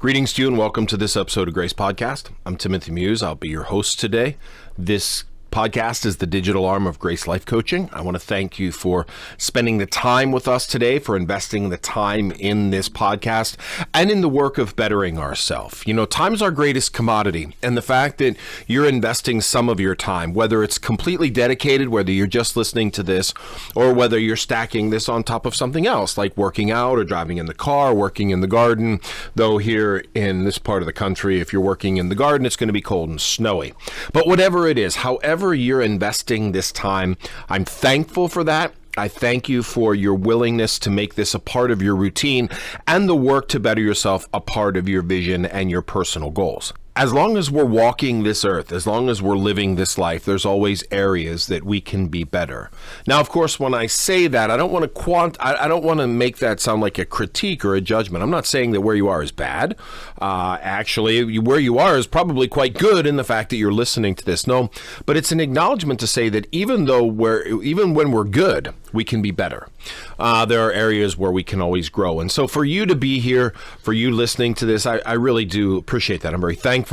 Greetings to you and welcome to this episode of Grace Podcast. I'm Timothy Muse. I'll be your host today. This podcast is the digital arm of Grace Life Coaching. I want to thank you for spending the time with us today, for investing the time in this podcast and in the work of bettering ourselves. You know, time's our greatest commodity, and the fact that you're investing some of your time, whether it's completely dedicated, whether you're just listening to this, or whether you're stacking this on top of something else, like working out or driving in the car, working in the garden, though here in this part of the country, if you're working in the garden, it's going to be cold and snowy. But whatever it is, however you're investing this time, I'm thankful for that. I thank you for your willingness to make this a part of your routine and the work to better yourself a part of your vision and your personal goals. As long as we're walking this earth, as long as we're living this life, there's always areas that we can be better. Now, of course, when I say that, I don't want to make that sound like a critique or a judgment. I'm not saying that where you are is bad. Actually, where you are is probably quite good in the fact that you're listening to this. No, but it's an acknowledgement to say that even when we're good, we can be better. There are areas where we can always grow. And so for you to be here, for you listening to this, I really do appreciate that. I'm very thankful.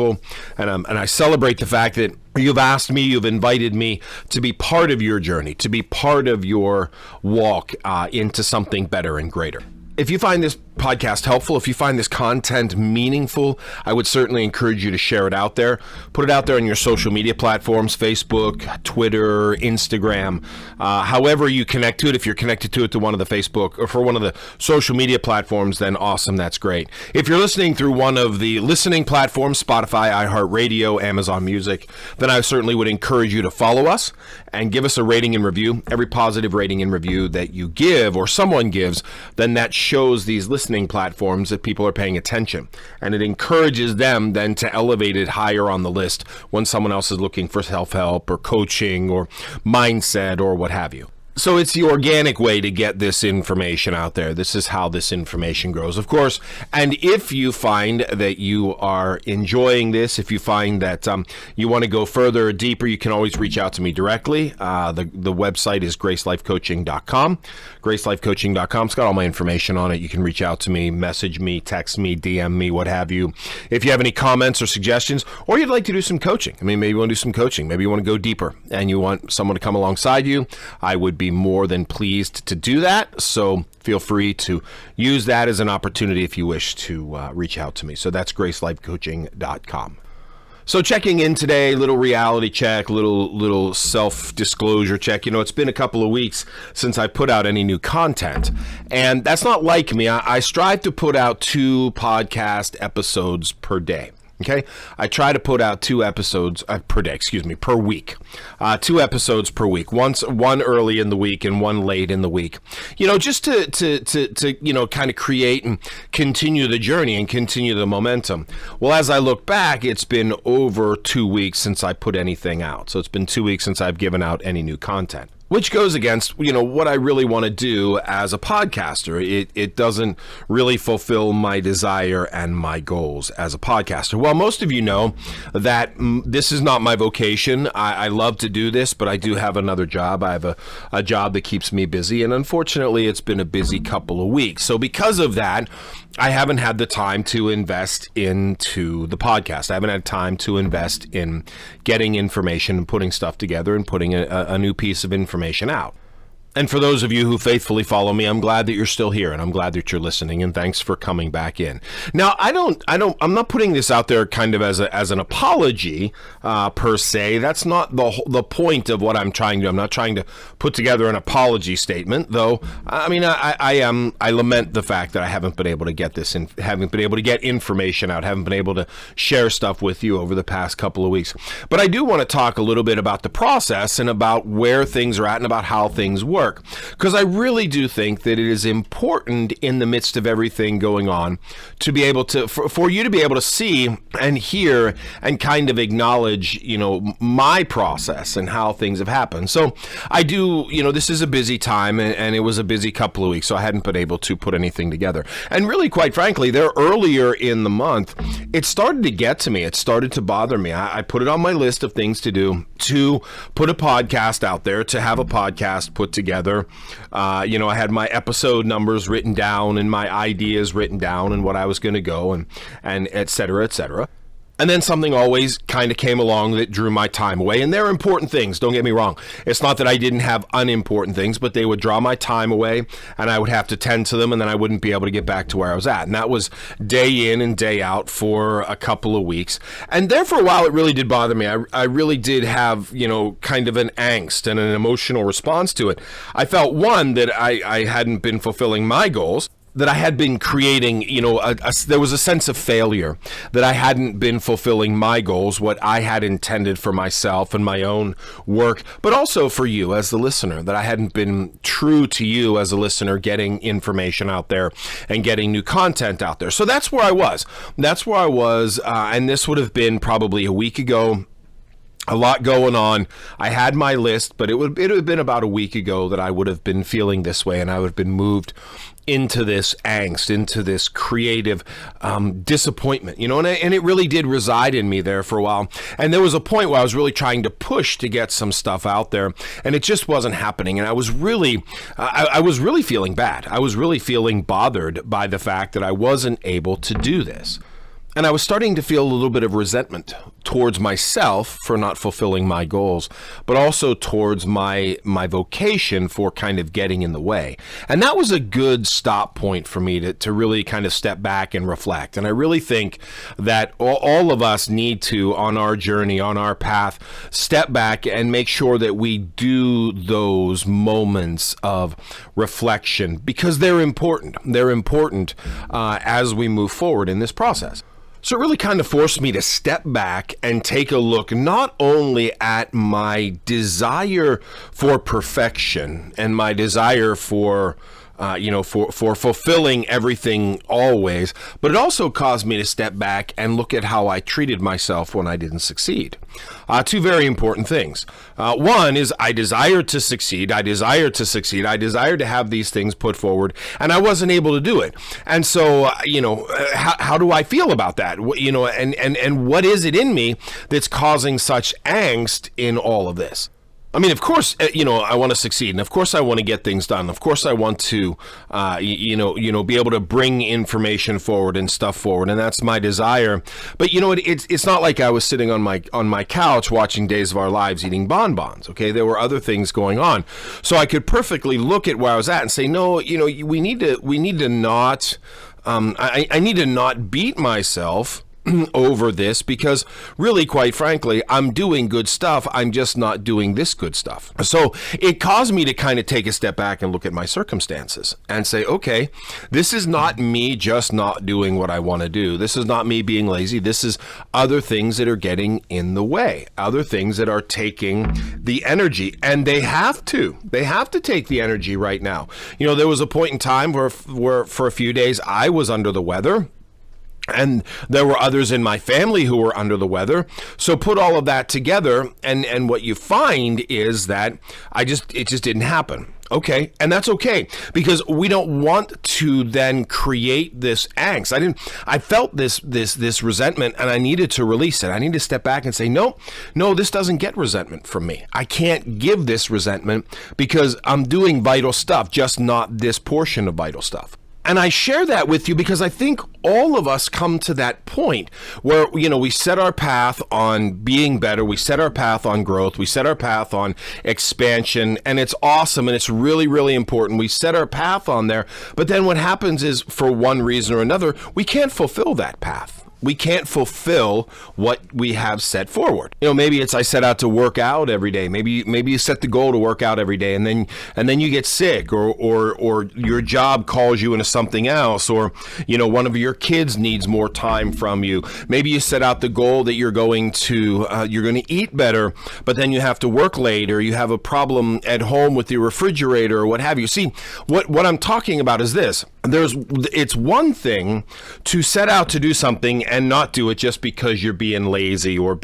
And I celebrate the fact that you've asked me, you've invited me to be part of your journey, to be part of your walk into something better and greater. If you find this podcast helpful, if you find this content meaningful, I would certainly encourage you to share it out there. Put it out there on your social media platforms, Facebook, Twitter, Instagram, however you connect to it. If you're connected to it to one of the Facebook or for one of the social media platforms, then awesome, that's great. If you're listening through one of the listening platforms, Spotify, iHeartRadio, Amazon Music, then I certainly would encourage you to follow us and give us a rating and review. Every positive rating and review that you give or someone gives, then that shows these listening platforms that people are paying attention, and it encourages them then to elevate it higher on the list when someone else is looking for self-help or coaching or mindset or what have you. So it's the organic way to get this information out there. This is how this information grows, of course. And if you find that you are enjoying this, if you find that you want to go further or deeper, you can always reach out to me directly. The website is gracelifecoaching.com. Gracelifecoaching.com. It's got all my information on it. You can reach out to me, message me, text me, DM me, what have you. If you have any comments or suggestions, or you'd like to do some coaching. I mean, maybe you want to do some coaching. Maybe you want to go deeper and you want someone to come alongside you. I would be more than pleased to do that. So feel free to use that as an opportunity if you wish to reach out to me. So that's gracelifecoaching.com. So checking in today, little reality check, little self-disclosure check. You know, it's been a couple of weeks since I put out any new content, and that's not like me. I strive to put out 2 podcast episodes per day. Okay, I try to put out 2 episodes per day, per week. 2 episodes per week, one early in the week and one late in the week. You know, just to you know, kind of create and continue the journey and continue the momentum. Well, as I look back, it's been over 2 weeks since I put anything out. So it's been 2 weeks since I've given out any new content, which goes against, you know, what I really want to do as a podcaster. It doesn't really fulfill my desire and my goals as a podcaster. Well, most of you know that this is not my vocation. I love to do this, but I do have another job. I have a job that keeps me busy, and unfortunately, it's been a busy couple of weeks. So because of that, I haven't had the time to invest into the podcast. I haven't had time to invest in getting information and putting stuff together and putting a new piece of information out. And for those of you who faithfully follow me, I'm glad that you're still here, and I'm glad that you're listening, and thanks for coming back in. Now, I'm not putting this out there kind of as an apology per se. That's not the point of what I'm trying to do. I'm not trying to put together an apology statement, though. I mean, I lament the fact that I haven't been able to get haven't been able to get information out, haven't been able to share stuff with you over the past couple of weeks. But I do want to talk a little bit about the process and about where things are at and about how things work. Because I really do think that it is important in the midst of everything going on to be able to, for you to be able to see and hear and kind of acknowledge, you know, my process and how things have happened. So I do, you know, this is a busy time and it was a busy couple of weeks, so I hadn't been able to put anything together. And really, quite frankly, there earlier in the month, it started to get to me. It started to bother me. I put it on my list of things to do, to put a podcast out there, to have a podcast put together together. I had my episode numbers written down and my ideas written down and what I was going to go and et cetera, et cetera. And then something always kind of came along that drew my time away. And they're important things, don't get me wrong. It's not that I didn't have unimportant things, but they would draw my time away and I would have to tend to them, and then I wouldn't be able to get back to where I was at. And that was day in and day out for a couple of weeks. And there for a while, it really did bother me. I really did have, kind of an angst and an emotional response to it. I felt, one, that I hadn't been fulfilling my goals, that I had been creating, there was a sense of failure, that I hadn't been fulfilling my goals, what I had intended for myself and my own work, but also for you as the listener, that I hadn't been true to you as a listener, getting information out there and getting new content out there. So that's where I was. And this would have been probably a week ago. A lot going on. I had my list, but it would have been about a week ago that I would have been feeling this way, and I would have been moved into this angst, into this creative disappointment, and it really did reside in me there for a while. And there was a point where I was really trying to push to get some stuff out there, and it just wasn't happening. And I was really feeling bad. I was really feeling bothered by the fact that I wasn't able to do this. And I was starting to feel a little bit of resentment towards myself for not fulfilling my goals, but also towards my vocation for kind of getting in the way. And that was a good stop point for me to really kind of step back and reflect. And I really think that all of us need to, on our journey, on our path, step back and make sure that we do those moments of reflection, because they're important. They're important as we move forward in this process. So it really kind of forced me to step back and take a look not only at my desire for perfection and my desire for fulfilling everything always, but it also caused me to step back and look at how I treated myself when I didn't succeed. Two very important things. One is I desired to succeed. I desired to have these things put forward, and I wasn't able to do it. And so, how do I feel about that? And what is it in me that's causing such angst in all of this? I mean, of course, I want to succeed, and of course I want to get things done. Of course I want to, be able to bring information forward and stuff forward, and that's my desire. But it's not like I was sitting on my couch watching Days of Our Lives eating bonbons. Okay, there were other things going on, so I could perfectly look at where I was at and say, no, we need to not. I need to not beat myself over this, because really, quite frankly, I'm doing good stuff. I'm just not doing this good stuff. So it caused me to kind of take a step back and look at my circumstances and say, okay, this is not me just not doing what I want to do. This is not me being lazy. This is other things that are getting in the way, other things that are taking the energy, and they have to take the energy right now. There was a point in time where for a few days I was under the weather, and there were others in my family who were under the weather. So put all of that together, and what you find is that it just didn't happen. Okay, and that's okay, because we don't want to then create this angst. I felt this resentment, and I needed to release it. I need to step back and say, no, this doesn't get resentment from me. I can't give this resentment because I'm doing vital stuff, just not this portion of vital stuff. And I share that with you because I think all of us come to that point where, we set our path on being better. We set our path on growth. We set our path on expansion, and it's awesome. And it's really, really important. We set our path on there. But then what happens is, for one reason or another, we can't fulfill that path. We can't fulfill what we have set forward. Maybe it's I set out to work out every day. Maybe you set the goal to work out every day, and then you get sick, or your job calls you into something else, or one of your kids needs more time from you. Maybe you set out the goal that you're going to eat better, but then you have to work late, or you have a problem at home with your refrigerator, or what have you. See, what I'm talking about is this. It's one thing to set out to do something and not do it just because you're being lazy or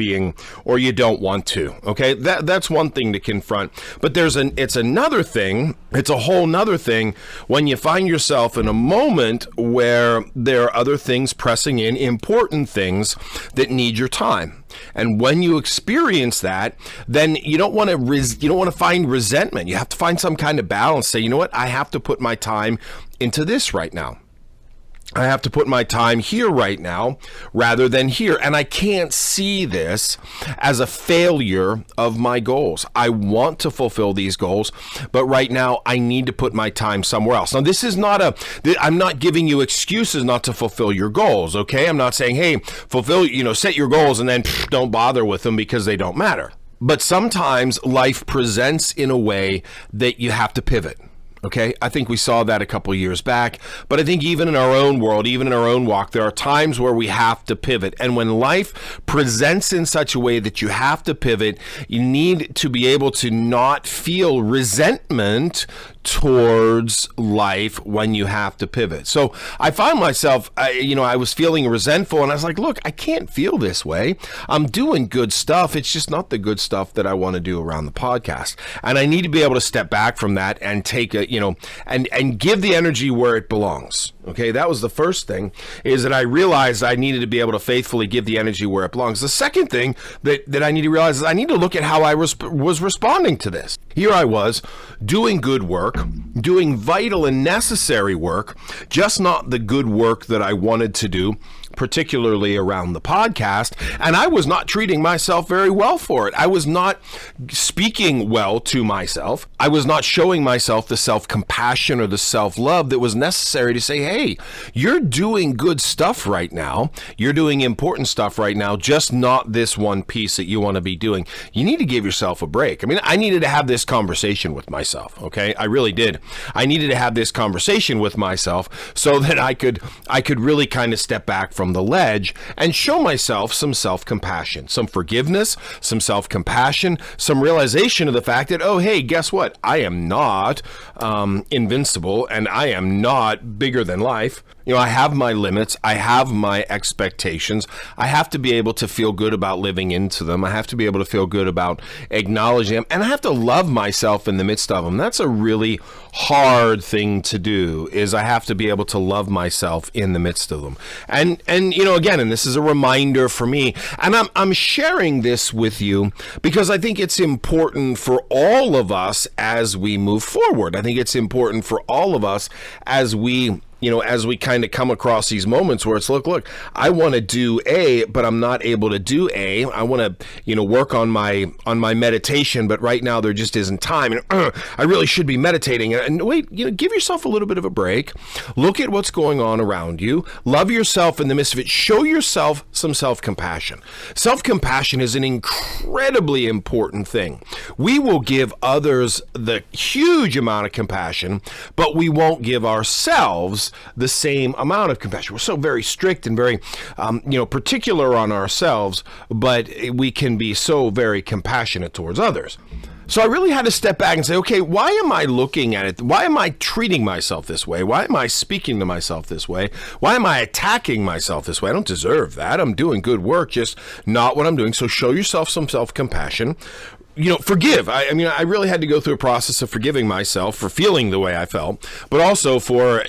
you don't want to. Okay, that's one thing to confront. But it's another thing. It's a whole nother thing when you find yourself in a moment where there are other things pressing in, important things that need your time. And when you experience that, then you don't want to find resentment. You have to find some kind of balance. Say, you know what? I have to put my time into this right now. I have to put my time here right now rather than here. And I can't see this as a failure of my goals. I want to fulfill these goals, but right now I need to put my time somewhere else. Now, this is I'm not giving you excuses not to fulfill your goals, okay? I'm not saying, hey, set your goals and then don't bother with them because they don't matter. But sometimes life presents in a way that you have to pivot. Okay, I think we saw that a couple years back, but I think even in our own world, even in our own walk, there are times where we have to pivot. And when life presents in such a way that you have to pivot, you need to be able to not feel resentment towards life when you have to pivot. So I found myself, I was feeling resentful, and I was like, look, I can't feel this way. I'm doing good stuff. It's just not the good stuff that I want to do around the podcast. And I need to be able to step back from that and take and give the energy where it belongs. Okay, that was the first thing, is that I realized I needed to be able to faithfully give the energy where it belongs. The second thing that I need to realize is I need to look at how I was responding to this. Here I was doing good work, doing vital and necessary work, just not the good work that I wanted to do, particularly around the podcast, and I was not treating myself very well for it. I was not speaking well to myself. I was not showing myself the self-compassion or the self-love that was necessary to say, hey, you're doing good stuff right now. You're doing important stuff right now, just not this one piece that you want to be doing. You need to give yourself a break. I mean, I needed to have this conversation with myself, okay? I really did. I needed to have this conversation with myself so that I could really kind of step back from the ledge and show myself some self-compassion, some forgiveness, some self-compassion, some realization of the fact that, oh, hey, guess what? I am not invincible, and I am not bigger than life. I have my limits. I have my expectations. I have to be able to feel good about living into them. I have to be able to feel good about acknowledging them. And I have to love myself in the midst of them. That's a really hard thing to do, is I have to be able to love myself in the midst of them. And again, and this is a reminder for me, and I'm sharing this with you because I think it's important for all of us as we move forward. I think it's important for all of us as we kind of come across these moments where it's, look, I want to do A, but I'm not able to do A. I want to, work on my meditation, but right now there just isn't time. And I really should be meditating. And wait, give yourself a little bit of a break. Look at what's going on around you. Love yourself in the midst of it. Show yourself some self-compassion. Self-compassion is an incredibly important thing. We will give others the huge amount of compassion, but we won't give ourselves the same amount of compassion. We're so very strict and very, particular on ourselves, but we can be so very compassionate towards others. So I really had to step back and say, okay, why am I looking at it? Why am I treating myself this way? Why am I speaking to myself this way? Why am I attacking myself this way? I don't deserve that. I'm doing good work, just not what I'm doing. So show yourself some self-compassion. Forgive. I really had to go through a process of forgiving myself for feeling the way I felt, but also for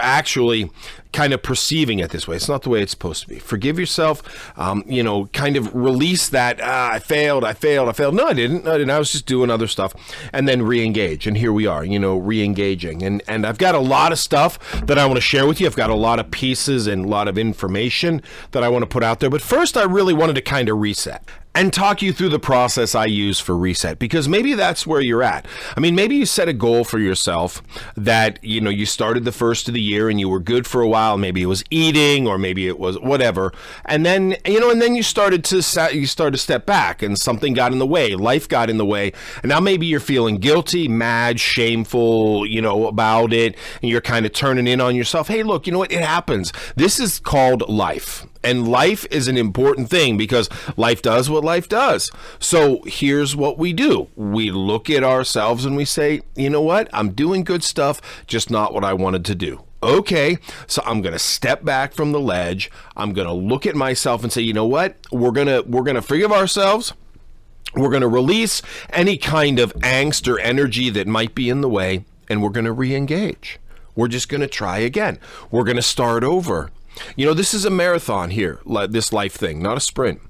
actually kind of perceiving it this way. It's not the way it's supposed to be. Forgive yourself, kind of release that, I failed. No, I didn't. I was just doing other stuff, and then re-engage. And here we are, re-engaging. And I've got a lot of stuff that I want to share with you. I've got a lot of pieces and a lot of information that I want to put out there. But first, I really wanted to kind of reset and talk you through the process I use for reset, because maybe that's where you're at. Maybe you set a goal for yourself that, you started the first of the year and you were good for a while. Maybe it was eating, or maybe it was whatever. And then, you started to step back, and something got in the way. Life got in the way. And now maybe you're feeling guilty, mad, shameful, about it. And you're kind of turning in on yourself. Hey, look, you know what? It happens. This is called life. And life is an important thing because life does what life does. So here's what we do. We look at ourselves and we say, you know what? I'm doing good stuff, just not what I wanted to do. Okay, so I'm going to step back from the ledge. I'm going to look at myself and say, you know what? We're going to forgive ourselves. We're going to release any kind of angst or energy that might be in the way, and we're going to re-engage. We're just going to try again. We're going to start over. This is a marathon here, this life thing, not a sprint.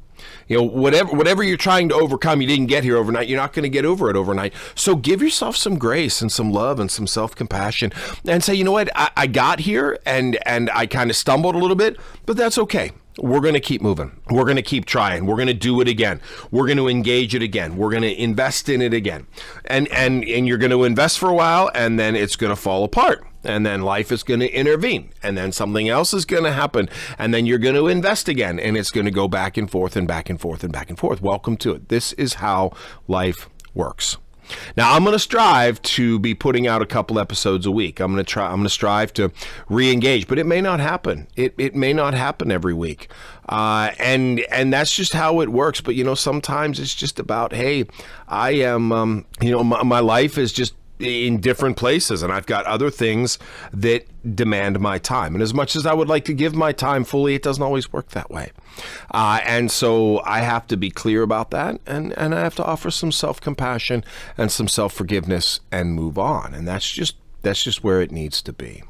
Whatever you're trying to overcome, you didn't get here overnight. You're not going to get over it overnight. So give yourself some grace and some love and some self-compassion and say, you know what, I got here and I kind of stumbled a little bit, but that's okay. We're going to keep moving. We're going to keep trying. We're going to do it again. We're going to engage it again. We're going to invest in it again. And you're going to invest for a while, and then it's going to fall apart. And then life is going to intervene. And then something else is going to happen. And then you're going to invest again. And it's going to go back and forth and back and forth and back and forth. Welcome to it. This is how life works. Now, I'm going to strive to be putting out a couple episodes a week. I'm going to strive to re-engage, but it may not happen. It may not happen every week. And that's just how it works. But, sometimes it's just about, hey, I am, my life is just in different places, and I've got other things that demand my time. And as much as I would like to give my time fully, it doesn't always work that way. And so I have to be clear about that, and I have to offer some self-compassion and some self-forgiveness and move on. And that's just where it needs to be.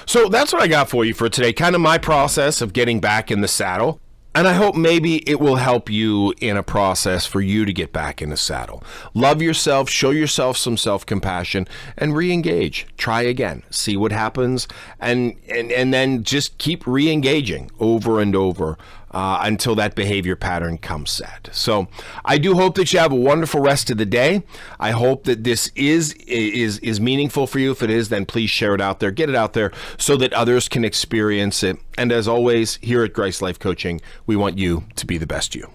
So that's what I got for you for today, kind of my process of getting back in the saddle. And I hope maybe it will help you in a process for you to get back in the saddle. Love yourself, show yourself some self-compassion, and re-engage. Try again, see what happens, and then just keep re-engaging over and over until that behavior pattern comes set. So I do hope that you have a wonderful rest of the day. I hope that this is meaningful for you. If it is, then please share it out there. Get it out there so that others can experience it. And as always, here at G.R.A.C.E Life Coaching, we want you to be the best you.